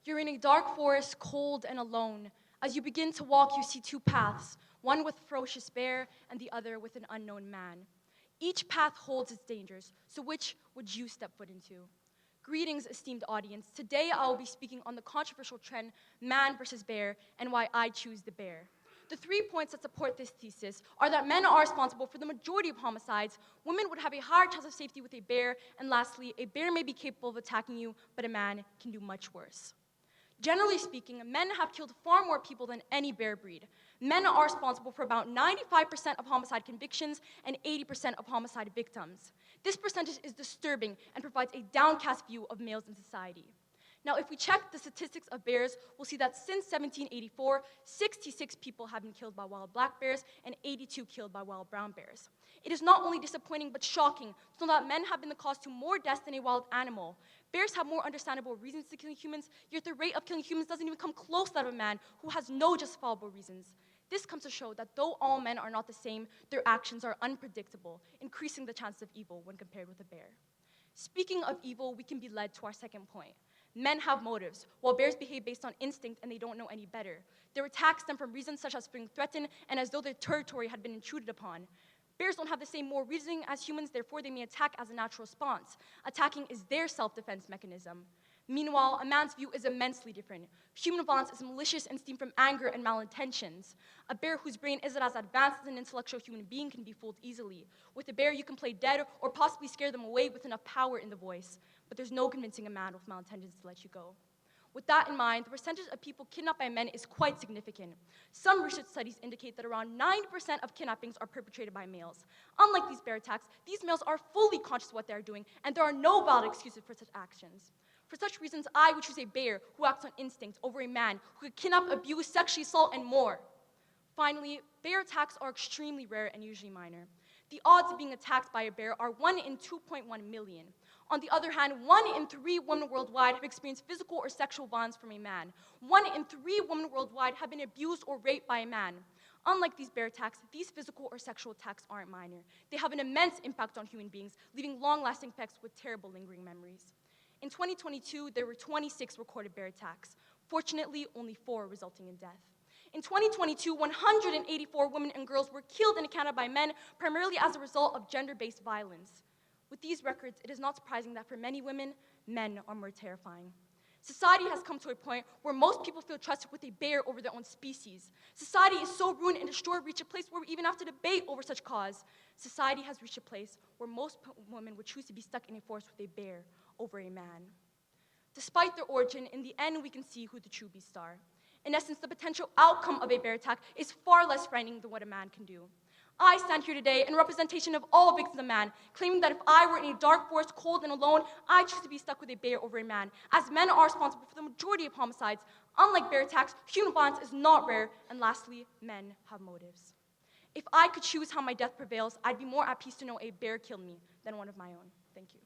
You're in a dark forest, cold and alone. As you begin to walk, you see two paths, one with a ferocious bear and the other with an unknown man. Each path holds its dangers, so which would you step foot into? Greetings, esteemed audience. Today I will be speaking on the controversial trend, man versus bear, and why I choose the bear. The 3 points that support this thesis are that men are responsible for the majority of homicides, women would have a higher chance of safety with a bear, and lastly, a bear may be capable of attacking you, but a man can do much worse. Generally speaking, men have killed far more people than any bear breed. Men are responsible for about 95% of homicide convictions and 80% of homicide victims. This percentage is disturbing and provides a downcast view of males in society. Now, if we check the statistics of bears, we'll see that since 1784, 66 people have been killed by wild black bears and 82 killed by wild brown bears. It is not only disappointing but shocking to know that men have been the cause to more deaths than a wild animal. Bears have more understandable reasons to killing humans, yet the rate of killing humans doesn't even come close to that of a man who has no justifiable reasons. This comes to show that though all men are not the same, their actions are unpredictable, increasing the chances of evil when compared with a bear. Speaking of evil, we can be led to our second point. Men have motives, while bears behave based on instinct and they don't know any better. Their attacks stem from reasons such as feeling threatened and as though their territory had been intruded upon. Bears don't have the same moral reasoning as humans, therefore they may attack as a natural response. Attacking is their self-defense mechanism. Meanwhile, a man's view is immensely different. Human violence is malicious and stemmed from anger and malintentions. A bear whose brain isn't as advanced as an intellectual human being can be fooled easily. With a bear, you can play dead or possibly scare them away with enough power in the voice. But there's no convincing a man with malintentions to let you go. With that in mind, the percentage of people kidnapped by men is quite significant. Some research studies indicate that around 90% of kidnappings are perpetrated by males. Unlike these bear attacks, these males are fully conscious of what they are doing, and there are no valid excuses for such actions. For such reasons, I would choose a bear who acts on instinct over a man who could kidnap, abuse, sexually assault, and more. Finally, bear attacks are extremely rare and usually minor. The odds of being attacked by a bear are 1 in 2.1 million. On the other hand, 1 in 3 women worldwide have experienced physical or sexual violence from a man. 1 in 3 women worldwide have been abused or raped by a man. Unlike these bear attacks, these physical or sexual attacks aren't minor. They have an immense impact on human beings, leaving long-lasting effects with terrible lingering memories. In 2022, there were 26 recorded bear attacks. Fortunately, only 4 resulting in death. In 2022, 184 women and girls were killed in Canada by men, primarily as a result of gender-based violence. With these records, it is not surprising that for many women, men are more terrifying. Society has come to a point where most people feel trusted with a bear over their own species. Society is so ruined and destroyed, reached a place where we even have to debate over such cause. Society has reached a place where most women would choose to be stuck in a forest with a bear over a man. Despite their origin, in the end, we can see who the true beasts are. In essence, the potential outcome of a bear attack is far less frightening than what a man can do. I stand here today in representation of all victims of man, claiming that if I were in a dark forest, cold and alone, I'd choose to be stuck with a bear over a man, as men are responsible for the majority of homicides. Unlike bear attacks, human violence is not rare, and lastly, men have motives. If I could choose how my death prevails, I'd be more at peace to know a bear killed me than one of my own. Thank you.